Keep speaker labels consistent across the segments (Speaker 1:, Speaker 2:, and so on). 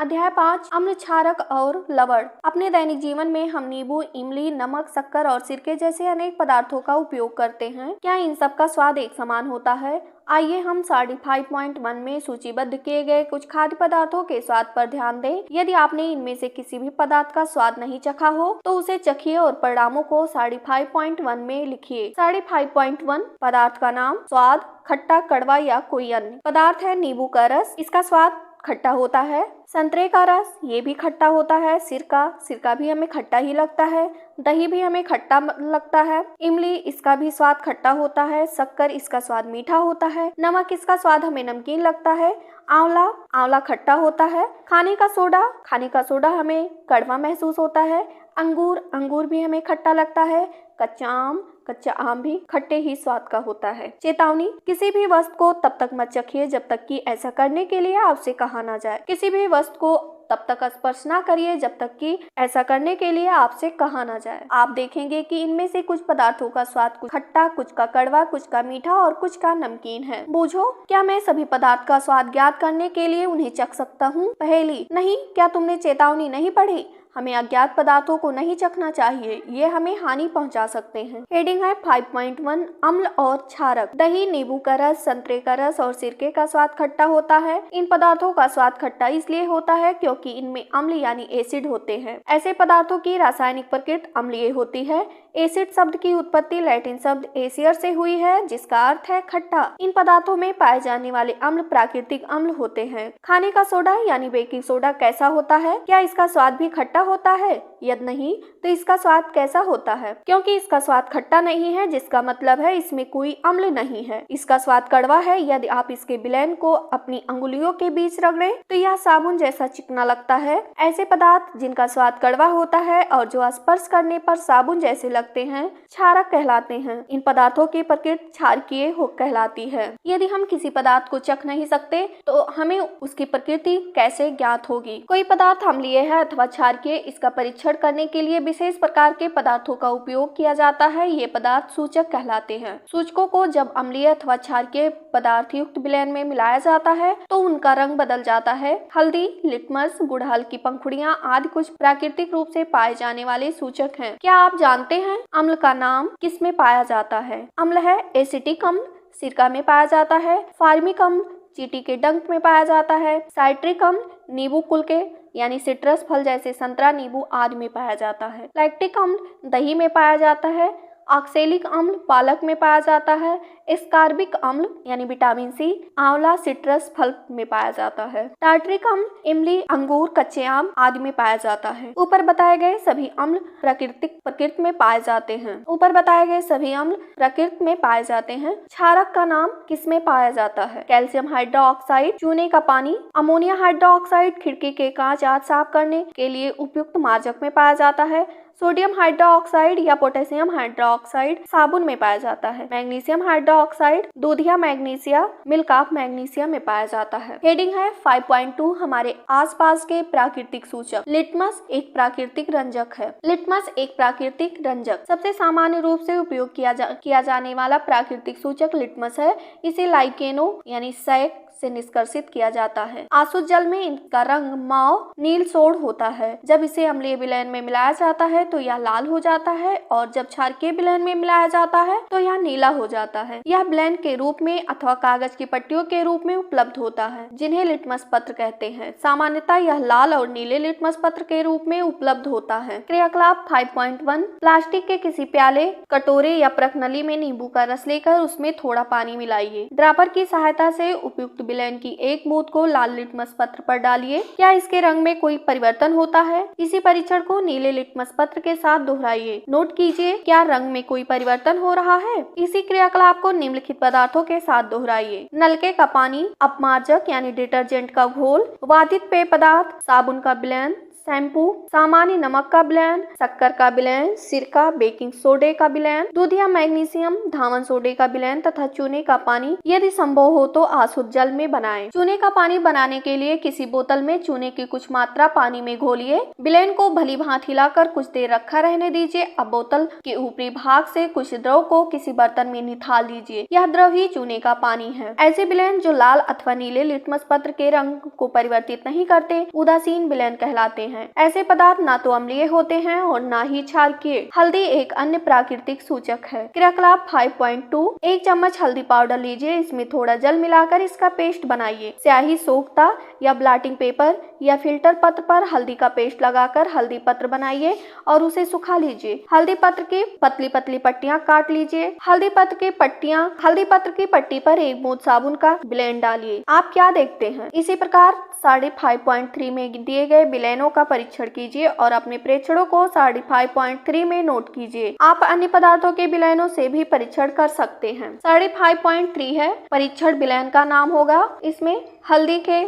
Speaker 1: अध्याय 5 अम्ल, क्षारक और लवण। अपने दैनिक जीवन में हम नींबू, इमली, नमक, शक्कर और सिरके जैसे अनेक पदार्थों का उपयोग करते हैं। क्या इन सब का स्वाद एक समान होता है? आइए हम 5.1 में सूचीबद्ध किए गए कुछ खाद्य पदार्थों के स्वाद पर ध्यान दें। यदि आपने इनमें से किसी भी पदार्थ का स्वाद नहीं चखा हो तो उसे चखिए और परिणामों को 5.1 में लिखिए। 5.1 पदार्थ का नाम, स्वाद, खट्टा, कड़वा या कोई अन्य पदार्थ है। नींबू का रस, इसका स्वाद खट्टा होता है। संतरे का रस, ये भी खट्टा होता है। सिरका भी हमें खट्टा ही लगता है। दही भी हमें खट्टा लगता है। इमली, इसका भी स्वाद खट्टा होता है। शक्कर, इसका स्वाद मीठा होता है। नमक, इसका स्वाद हमें नमकीन लगता है। आंवला खट्टा होता है। खाने का सोडा हमें कड़वा महसूस होता है। अंगूर भी हमें खट्टा लगता है। कच्चा आम भी खट्टे ही स्वाद का होता है। चेतावनी, किसी भी वस्तु को तब तक मत चखिए जब तक कि ऐसा करने के लिए आपसे कहा ना जाए। किसी भी वस्तु को तब तक स्पर्श ना करिए जब तक कि ऐसा करने के लिए आपसे कहा ना जाए। आप देखेंगे कि इनमें से कुछ पदार्थों का स्वाद कुछ खट्टा, कुछ का कड़वा, कुछ का मीठा और कुछ का नमकीन है। बूझो, क्या मैं सभी पदार्थ का स्वाद ज्ञात करने के लिए उन्हें चख सकता हूँ? पहेली, नहीं। क्या तुमने चेतावनी नहीं पढ़ी? हमें अज्ञात पदार्थों को नहीं चखना चाहिए, ये हमें हानि पहुंचा सकते हैं। हेडिंग है 5.1 अम्ल और क्षारक। दही, नींबू का रस, संतरे का रस और सिरके का स्वाद खट्टा होता है। इन पदार्थों का स्वाद खट्टा इसलिए होता है क्योंकि इनमें अम्ल यानी एसिड होते हैं। ऐसे पदार्थों की रासायनिक प्रकृति अम्लीय होती है। एसिड शब्द की उत्पत्ति लैटिन शब्द एसियर से हुई है, जिसका अर्थ है खट्टा। इन पदार्थों में पाए जाने वाले अम्ल प्राकृतिक अम्ल होते हैं। खाने का सोडा यानी बेकिंग सोडा कैसा होता है? क्या इसका स्वाद भी खट्टा होता है? यदि नहीं तो इसका स्वाद कैसा होता है? क्योंकि इसका स्वाद खट्टा नहीं है, जिसका मतलब है इसमें कोई अम्ल नहीं है। इसका स्वाद कड़वा है। यदि आप इसके विलयन को अपनी अंगुलियों के बीच रगड़ें तो यह साबुन जैसा चिकना लगता है। ऐसे पदार्थ जिनका स्वाद कड़वा होता है और जो स्पर्श करने पर साबुन जैसे लगते हैं, क्षारक कहलाते हैं। इन पदार्थों की प्रकृति क्षारकीय कहलाती है। यदि हम किसी पदार्थ को चख नहीं सकते तो हमें उसकी प्रकृति कैसे ज्ञात होगी? कोई पदार्थ अम्लीय है अथवा क्षारकीय, इसका परीक्षण करने के लिए विशेष प्रकार के पदार्थों का उपयोग किया जाता है। ये पदार्थ सूचक कहलाते हैं। सूचकों को जब अम्लीय अथवा क्षारकीय पदार्थ युक्त विलयन में मिलाया जाता है तो उनका रंग बदल जाता है। हल्दी, लिटमस, गुड़हल की पंखुड़ियां आदि कुछ प्राकृतिक रूप से पाए जाने वाले सूचक हैं। क्या आप जानते हैं अम्ल का नाम किस में पाया जाता है? अम्ल है एसिटिक अम्ल, सिरका में पाया जाता है। फार्मिक अम्ल चींटी के डंक में पाया जाता है। साइट्रिक अम्ल नींबू कुल के यानी सिट्रस फल जैसे संतरा, नींबू आदि में पाया जाता है। लैक्टिक अम्ल दही में पाया जाता है। ऑक्सैलिक अम्ल पालक में पाया जाता है। एस्कार्बिक अम्ल यानी विटामिन सी आंवला, सिट्रस फल में पाया जाता है। टार्टरिक अम्ल इमली, अंगूर, कच्चे आम आदि में पाया जाता है। ऊपर बताए गए सभी अम्ल प्रकृति में पाए जाते हैं। क्षारक का नाम किस में पाया जाता है? कैल्शियम हाइड्रोक्साइड, चूने का पानी, अमोनिया हाइड्रोक्साइड खिड़की के कांच आदि साफ करने के लिए उपयुक्त मार्जक में पाया जाता है। सोडियम हाइड्रोक्साइड या पोटेशियम हाइड्रोक्साइड साबुन में पाया जाता है। मैग्नीशियम हाइड्रोक्साइड दूधिया मैग्नीसिया, मिल्क ऑफ मैग्नीसिया में पाया जाता है। हेडिंग है 5.2 हमारे आसपास के प्राकृतिक सूचक। लिटमस एक प्राकृतिक रंजक है। सबसे सामान्य रूप से उपयोग किया जाने वाला प्राकृतिक सूचक लिटमस है। इसे लाइकेनो यानी सैक से निष्कर्षित किया जाता है। आसुत जल में इनका रंग माव नील सोड होता है। जब इसे अम्लीय विलयन में मिलाया जाता है तो यह लाल हो जाता है और जब क्षारकीय विलयन में मिलाया जाता है तो यह नीला हो जाता है। यह ब्लेंड के रूप में अथवा कागज की पट्टियों के रूप में उपलब्ध होता है, जिन्हें लिटमस पत्र कहते हैं। सामान्यतः यह लाल और नीले लिटमस पत्र के रूप में उपलब्ध होता है। क्रियाकलाप 5.1 प्लास्टिक के किसी प्याले, कटोरे या प्रकनली में नींबू का रस लेकर उसमें थोड़ा पानी मिलाइए। ड्रापर की सहायता से उपयुक्त विलयन की एक बूंद को लाल लिटमस पत्र पर डालिए। क्या इसके रंग में कोई परिवर्तन होता है? इसी परीक्षण को नीले लिटमस पत्र के साथ दोहराइए। नोट कीजिए क्या रंग में कोई परिवर्तन हो रहा है। इसी क्रियाकलाप को निम्नलिखित पदार्थों के साथ दोहराइए। नलके का पानी, अपमार्जक यानी डिटर्जेंट का घोल, वादित पेय पदार्थ, साबुन का विलयन, शैम्पू, सामान्य नमक का विलयन, शक्कर का विलयन, सिरका, बेकिंग सोडे का विलयन, दूध या मैग्नीशियम, धावन सोडे का विलयन तथा चूने का पानी यदि संभव हो तो अशुद्ध जल में बनाएं। चूने का पानी बनाने के लिए किसी बोतल में चूने की कुछ मात्रा पानी में घोलिए। विलयन को भली भांति हिलाकर कुछ देर रखा रहने दीजिए। अब बोतल के ऊपरी भाग से कुछ द्रव को किसी बर्तन में निथाल लीजिए। यह द्रव ही चूने का पानी है। ऐसे विलयन जो लाल अथवा नीले लिटमस पत्र के रंग को परिवर्तित नहीं करते उदासीन विलयन कहलाते हैं। ऐसे पदार्थ ना तो अम्लीय होते हैं और ना ही क्षारकीय। हल्दी एक अन्य प्राकृतिक सूचक है। क्रियाकलाप 5.2 1 चम्मच हल्दी पाउडर लीजिए। इसमें थोड़ा जल मिलाकर इसका पेस्ट बनाइए। स्याही, सोखता या ब्लॉटिंग पेपर या फिल्टर पत्र पर हल्दी का पेस्ट लगाकर हल्दी पत्र बनाइए और उसे सुखा लीजिए। हल्दी पत्र की पतली पतली पट्टियां काट लीजिए। हल्दी पत्र की पट्टी पर 1 बूंद साबुन का विलयन डालिए। आप क्या देखते हैं? इसी प्रकार 5.3 में दिए गए विलयनों का परीक्षण कीजिए और अपने प्रेक्षणों को 5.3 में नोट कीजिए। आप अन्य पदार्थों के विलयनों से भी परीक्षण कर सकते हैं। 5.3 है परीक्षण विलयन का नाम होगा। इसमें हल्दी के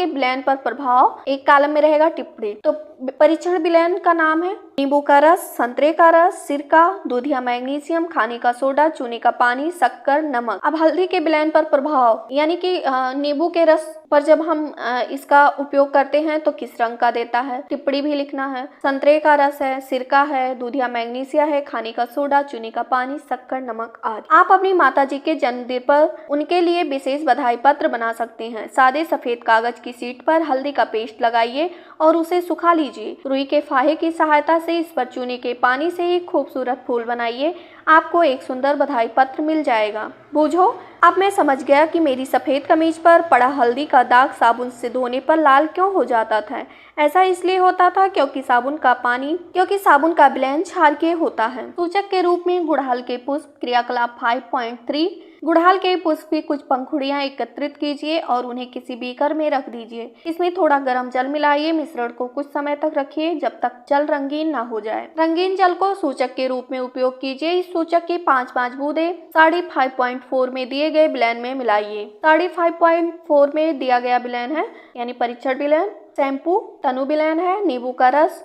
Speaker 1: विलयन पर प्रभाव एक कॉलम में रहेगा टिप्पणी। तो परीक्षण विलयन का नाम है नींबू का रस, संतरे का रस, सिरका, दूध या मैग्नीशियम, खाने का सोडा, चूने का पानी, शक्कर, नमक। अब हल्दी के विलयन पर प्रभाव यानी कि नींबू के रस पर जब हम इसका उपयोग करते हैं तो किस रंग का देता है, टिप्पणी भी लिखना है। संतरे का रस है, सिरका है, दूध या मैग्नीशिया है, खाने का सोडा, चूने का पानी, शक्कर, नमक आदि। आप अपनी माताजी के जन्मदिन पर उनके लिए विशेष बधाई पत्र बना सकते हैं। सादे सफेद कागज की शीट पर हल्दी का पेस्ट लगाइए और उसे सुखा लीजिए। रुई के फाहे की सहायता से इस पर चूने के पानी से एक खूबसूरत फूल बनाइए। आपको एक सुंदर बधाई पत्र मिल जाएगा। बूझो, अब मैं समझ गया कि मेरी सफेद कमीज पर पड़ा हल्दी का दाग साबुन से धोने पर लाल क्यों हो जाता था। ऐसा इसलिए होता था क्योंकि साबुन का विलयन क्षारकीय होता है। सूचक के रूप में गुड़हल के पुष्प। क्रियाकलाप 5.3 गुड़हल के पुष्प की कुछ पंखुड़ियां एकत्रित कीजिए और उन्हें किसी बीकर में रख दीजिए। इसमें थोड़ा गर्म जल मिलाइए। मिश्रण को कुछ समय तक रखिए जब तक जल रंगीन न हो जाए। रंगीन जल को सूचक के रूप में उपयोग कीजिए। इस सूचक की 5 बूंदें 5.4 में दिए गए विलयन में मिलाइए। 5.4 में दिया गया विलयन है यानी परीक्षण विलयन शैम्पू, तनु विलयन है, नींबू का रस,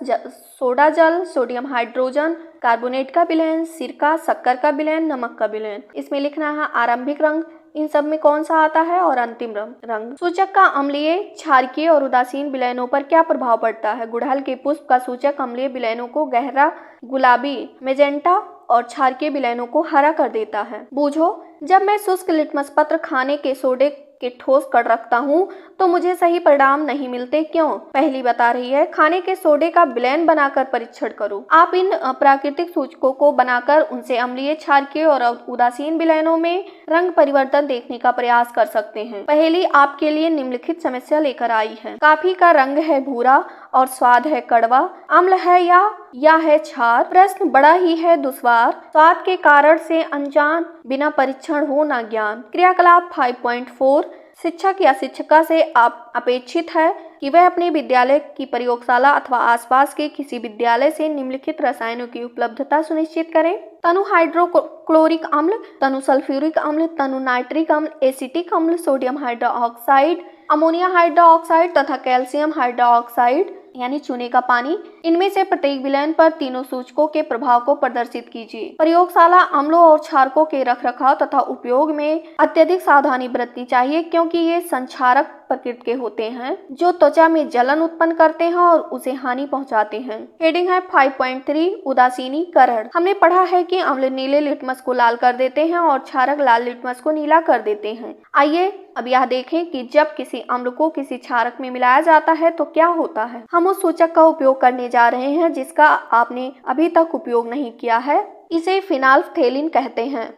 Speaker 1: सोडा जल, सोडियम हाइड्रोजन कार्बोनेट का विलयन, सिरका, शक्कर का विलयन, नमक का विलयन। इसमें लिखना है आरंभिक रंग इन सब में कौन सा आता है और अंतिम रंग। सूचक का अम्लीय, क्षारकीय और उदासीन विलयनों पर क्या प्रभाव पड़ता है। गुड़हल के पुष्प का सूचक अम्लीय विलयनों को गहरा गुलाबी मेजेंटा और क्षारकीय विलयनों को हरा कर देता है। बूझो, जब मैं शुष्क लिटमस पत्र खाने के सोडे के ठोस कर रखता हूँ तो मुझे सही परिणाम नहीं मिलते। क्यों? पहली बता रही है खाने के सोडे का विलयन बनाकर परीक्षण करो। आप इन प्राकृतिक सूचकों को बनाकर उनसे अम्लीय, क्षारकीय और उदासीन विलयनों में रंग परिवर्तन देखने का प्रयास कर सकते हैं। पहली आपके लिए निम्नलिखित समस्या लेकर आई है। कॉफी का रंग है भूरा और स्वाद है कड़वा, अम्ल है या है क्षार। प्रश्न बड़ा ही है दुश्वार, स्वाद के कारण से अनजान, बिना परीक्षण हो ना ज्ञान। क्रियाकलाप 5.4 शिक्षक या शिक्षिका से आप अपेक्षित है कि वह अपने विद्यालय की प्रयोगशाला अथवा आसपास के किसी विद्यालय से निम्नलिखित रसायनों की उपलब्धता सुनिश्चित करें। तनु हाइड्रोक्लोरिक अम्ल, तनु सल्फ्यूरिक अम्ल, तनु नाइट्रिक अम्ल, एसिटिक अम्ल, सोडियम हाइड्रोक्साइड, अमोनिया हाइड्रोक्साइड तथा कैल्शियम हाइड्रोक्साइड यानी चूने का पानी। इनमें से प्रत्येक विलयन पर तीनों सूचकों के प्रभाव को प्रदर्शित कीजिए। प्रयोगशाला अम्लों और क्षारकों के रखरखाव तथा उपयोग में अत्यधिक सावधानी बरतनी चाहिए क्योंकि ये संक्षारक प्रकृति के होते हैं जो त्वचा में जलन उत्पन्न करते हैं और उसे हानि पहुंचाते हैं। हेडिंग है 5.3 उदासीनीकरण। हमने पढ़ा है कि अम्ल नीले लिटमस को लाल कर देते हैं और क्षारक लाल लिटमस को नीला कर देते हैं। आइए अब यह देखें कि जब किसी अम्ल को किसी क्षारक में मिलाया जाता है तो क्या होता है। हम उस सूचक का उपयोग करने जा रहे हैं जिसका आपने अभी तक उपयोग नहीं किया है। इसे फिनाल्फथेलिन कहते हैं।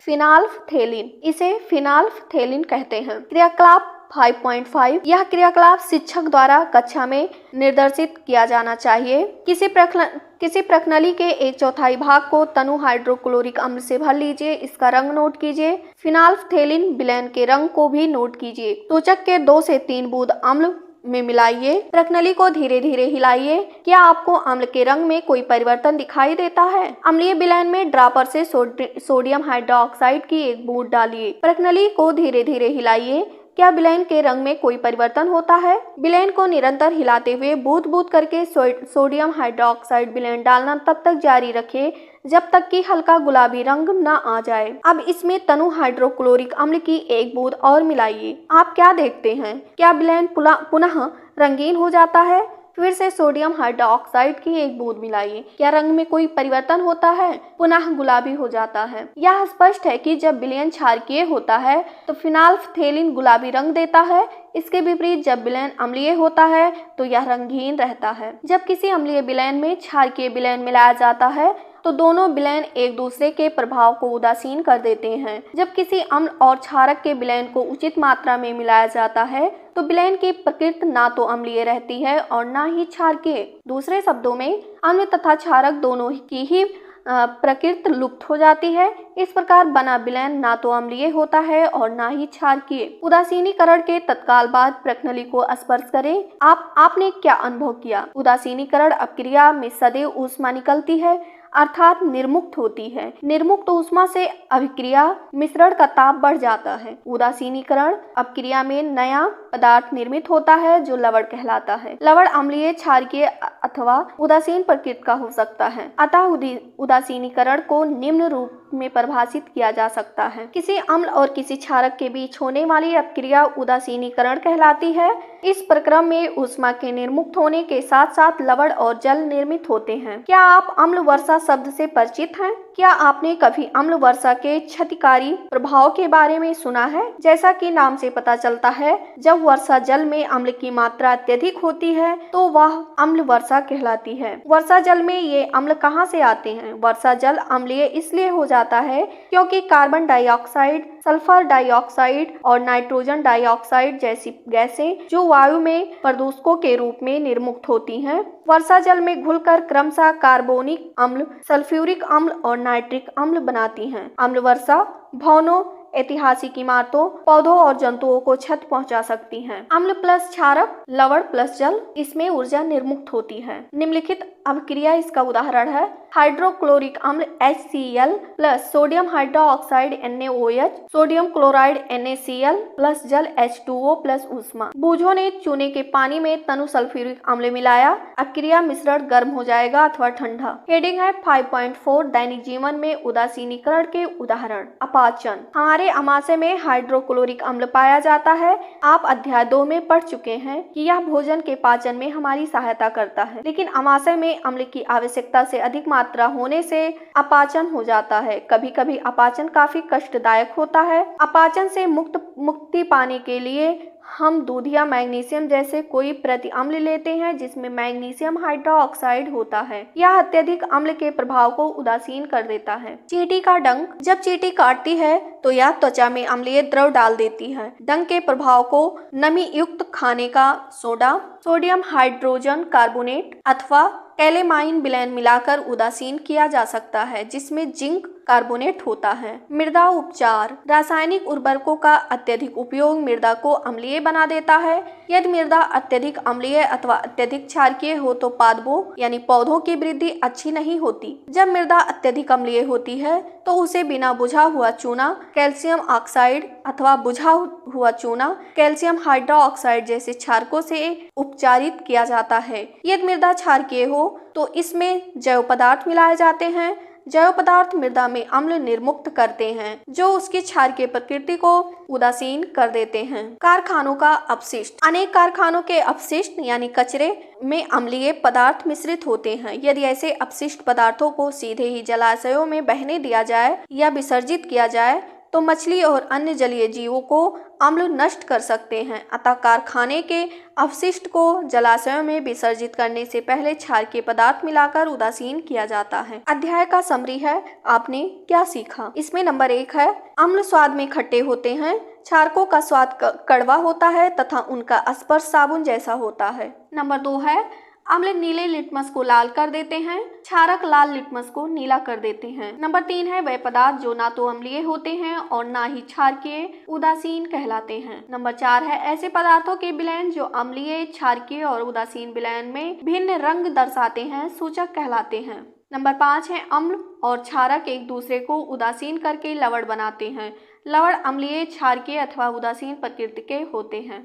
Speaker 1: इसे फिनाल्फथेलिन कहते हैं। क्रियाकलाप 5.5 यह क्रियाकलाप शिक्षक द्वारा कक्षा में निर्देशित किया जाना चाहिए। किसी प्रश्नावली के 1/4 भाग को तनु हाइड्रोक्लोरिक अम्ल से भर लीजिए। इसका रंग नोट कीजिए। फिनाल्फथेलिन विलयन के रंग को भी नोट कीजिए। सूचक के 2 से 3 बूंद अम्ल में मिलाइए। प्रश्नावली को धीरे धीरे हिलाइए। क्या आपको अम्ल के रंग में कोई परिवर्तन दिखाई देता है? अम्लीय विलयन में ड्रॉपर से सोडियम हाइड्रोक्साइड की 1 बूंद डालिए। प्रश्नावली को धीरे धीरे हिलाइए। क्या विलयन के रंग में कोई परिवर्तन होता है? विलयन को निरंतर हिलाते हुए बूंद-बूंद करके सोडियम हाइड्रोक्साइड विलयन डालना तब तक जारी रखें जब तक कि हल्का गुलाबी रंग न आ जाए। अब इसमें तनु हाइड्रोक्लोरिक अम्ल की एक बूंद और मिलाइए। आप क्या देखते हैं? क्या विलयन पुनः रंगीन हो जाता है? फिर से सोडियम हाइड्रोक्साइड की एक बूंद मिलाइए। क्या रंग में कोई परिवर्तन होता है? पुनः गुलाबी हो जाता है। यह स्पष्ट है कि जब विलयन क्षारकीय होता है तो फिनाल्फ्थेलिन गुलाबी रंग देता है। इसके विपरीत जब विलयन अम्लीय होता है तो यह रंगहीन रहता है। जब किसी अम्लीय विलयन में क्षारकीय विलयन मिलाया जाता है तो दोनों विलयन एक दूसरे के प्रभाव को उदासीन कर देते हैं। जब किसी अम्ल और क्षारक के विलयन को उचित मात्रा में मिलाया जाता है तो विलयन की प्रकृति ना तो अम्लीय रहती है और ना ही क्षारकीय। दूसरे शब्दों में अम्ल तथा क्षारक दोनों की ही प्रकृति लुप्त हो जाती है। इस प्रकार बना विलयन ना तो अम्लीय होता है और ना ही क्षारकीय। उदासीनीकरण के तत्काल बाद प्रक्रिया को स्पर्श करें। आपने क्या अनुभव किया? उदासीनीकरण अपक्रिया में सदैव ऊष्मा निकलती है अर्थात निर्मुक्त होती है। निर्मुक्त ऊष्मा से अभिक्रिया मिश्रण का ताप बढ़ जाता है। उदासीनीकरण अपक्रिया में नया पदार्थ निर्मित होता है जो लवण कहलाता है। लवण अम्लीय, क्षारकीय अथवा उदासीन प्रकृति का हो सकता है। अतः उदासीनीकरण को निम्न रूप में परिभाषित किया जा सकता है। किसी अम्ल और किसी क्षारक के बीच होने वाली अपक्रिया उदासीनीकरण कहलाती है। इस प्रक्रम में ऊष्मा के निर्मुक्त होने के साथ साथ लवण और जल निर्मित होते हैं। क्या आप अम्ल वर्षा शब्द से परिचित हैं? क्या आपने कभी अम्ल वर्षा के क्षतिकारी प्रभाव के बारे में सुना है? जैसा कि नाम से पता चलता है, जब वर्षा जल में अम्ल की मात्रा अत्यधिक होती है तो वह अम्ल वर्षा कहलाती है। वर्षा जल में ये अम्ल कहाँ से आते हैं? वर्षा जल अम्लीय इसलिए हो जाता है क्योंकि कार्बन डाइऑक्साइड, सल्फर डाइऑक्साइड और नाइट्रोजन डाइऑक्साइड जैसी गैसें जो वायु में प्रदूषकों के रूप में निर्मुक्त होती हैं, वर्षा जल में घुलकर क्रमशः कार्बोनिक अम्ल, सल्फ्यूरिक अम्ल और नाइट्रिक अम्ल बनाती हैं। अम्ल वर्षा भवनों, ऐतिहासिक इमारतों, पौधों और जंतुओं को क्षति पहुंचा सकती हैं। अम्ल प्लस क्षारक, लवण प्लस जल, इसमें ऊर्जा निर्मुक्त होती है। निम्नलिखित अभिक्रिया इसका उदाहरण है। हाइड्रोक्लोरिक अम्ल HCl plus sodium hydroxide NaOH, sodium chloride NaCl plus जल H2O प्लस ऊष्मा। बूझों ने चूने के पानी में तनु सल्फ्यूरिक अम्ल मिलाया। अभिक्रिया मिश्रण गर्म हो जाएगा अथवा ठंडा। हेडिंग है 5.4 दैनिक जीवन में उदासीनीकरण के उदाहरण। अपाचन। हमारे अमाशय में हाइड्रोक्लोरिक अम्ल पाया जाता है। आप अध्याय 2 में पढ़ चुके हैं कि यह भोजन के पाचन में हमारी सहायता करता है, लेकिन अमाशय में अम्ल की आवश्यकता से अधिक मात्रा होने से अपाचन हो जाता है। कभी कभी अपाचन काफी कष्टदायक होता है। अपाचन से मुक्ति पाने के लिए हम दूध या मैग्नीशियम जैसे कोई प्रति अम्ल लेते हैं जिसमें मैग्नीशियम हाइड्रोक्साइड होता है। यह अत्यधिक अम्ल के प्रभाव को उदासीन कर देता है। चींटी का डंक। जब चींटी काटती है तो यह त्वचा में अम्लीय द्रव डाल देती है। डंक के प्रभाव को नमी युक्त खाने का सोडा, सोडियम हाइड्रोजन कार्बोनेट अथवा कैलेमाइन विलयन मिलाकर उदासीन किया जा सकता है जिसमें जिंक कार्बोनेट होता है। मृदा उपचार। रासायनिक उर्वरकों का अत्यधिक उपयोग मृदा को अम्लीय बना देता है। यदि मृदा अत्यधिक अम्लीय अथवा अत्यधिक क्षारकीय हो तो पादपों यानी पौधों की वृद्धि अच्छी नहीं होती। जब मृदा अत्यधिक अम्लीय होती है तो उसे बिना बुझा हुआ चूना, कैल्शियम ऑक्साइड अथवा बुझा हुआ चूना, कैल्शियम हाइड्रोक्साइड जैसे क्षारकों से उपचारित किया जाता है। यदि मृदा क्षारकीय हो तो इसमें जैव पदार्थ मिलाए जाते हैं। जैव पदार्थ मृदा में अम्ल निर्मुक्त करते हैं जो उसकी क्षारकीय प्रकृति को उदासीन कर देते हैं। कारखानों का अपशिष्ट। अनेक कारखानों के अपशिष्ट यानी कचरे में अम्लीय पदार्थ मिश्रित होते हैं। यदि ऐसे अपशिष्ट पदार्थों को सीधे ही जलाशयों में बहने दिया जाए या विसर्जित किया जाए तो मछली और अन्य जलीय जीवों को अम्ल नष्ट कर सकते हैं। अतः कारखाने के अपशिष्ट को जलाशयों में विसर्जित करने से पहले क्षारकीय पदार्थ मिलाकर उदासीन किया जाता है। अध्याय का समरी है। आपने क्या सीखा? इसमें नंबर 1 है, अम्ल स्वाद में खट्टे होते हैं। क्षारकों का स्वाद कड़वा होता है तथा उनका स्पर्श साबुन जैसा होता है। नंबर 2 है, अम्ल नीले लिटमस को लाल कर देते हैं, क्षारक लाल लिटमस को नीला कर देते हैं। नंबर 3 है, वे पदार्थ जो ना तो अम्लीय होते हैं और ना ही क्षारकीय उदासीन कहलाते हैं। नंबर 4 है, ऐसे पदार्थों के विलयन जो अम्लीय, क्षारकीय और उदासीन विलयन में भिन्न रंग दर्शाते हैं सूचक कहलाते हैं। नंबर 5 है, अम्ल और क्षारक एक दूसरे को उदासीन करके लवण बनाते हैं। लवण अम्लीय, क्षारकीय अथवा उदासीन प्रकृति के होते हैं।